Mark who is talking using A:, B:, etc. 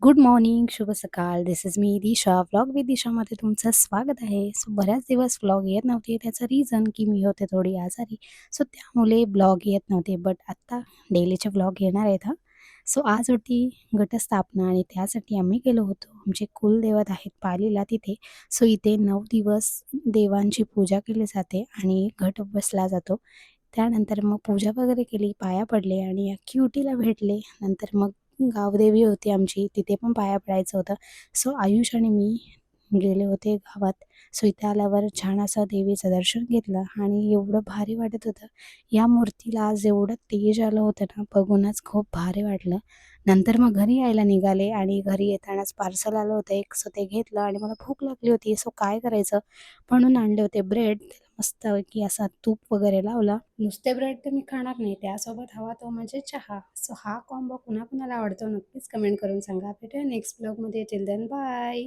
A: Good morning, शुभ सकाळ. This is me Disha. Vlog with दिशामध्ये तुमचं स्वागत आहे. सो बऱ्याच दिवस व्लॉग येत नव्हते. त्याचं रिझन की मी होते थोडी आजारी. सो त्यामुळे ब्लॉग येत नव्हते. बट आत्ता डेलीचे व्लॉग येणार आहेत हां. सो आज होती घटस्थापना आणि त्यासाठी आम्ही गेलो होतो. आमचे कुलदैवत आहेत पालीला तिथे. सो इथे 9 दिवस देवांची पूजा केली जाते आणि घट बसला जातो. त्यानंतर मग पूजा वगैरे केली, पाया पडले आणि अख्खी भेटले. नंतर मग गावदेवी होती आमची, तिथे पण पाया पडायचं होतं. सो आयुष आणि मी गेले होते गावात. सो इथे आल्यावर छान असं देवीचं दर्शन घेतलं आणि एवढं भारी वाटत होतं. या मूर्तीला आज एवढं तेज आलं होतं ना, बघूनच खूप भारी वाटलं. नंतर मग घरी यायला निघाले आणि घरी येतानाच पार्सल आलं होतं एक. सो ते घेतलं आणि मला भूक लागली होती. सो काय करायचं म्हणून आणले होते ब्रेड. त्याला मस्तपैकी असा तूप वगैरे लावला. नुसते ब्रेड तर मी खाणार नाही, त्यासोबत हवा तो म्हणजे चहा. सो हा कॉम्बो कुणाकुणाला आवडतो नक्कीच कमेंट करून सांगा. भेटूया नेक्स्ट ब्लॉगमध्ये. Till then bye.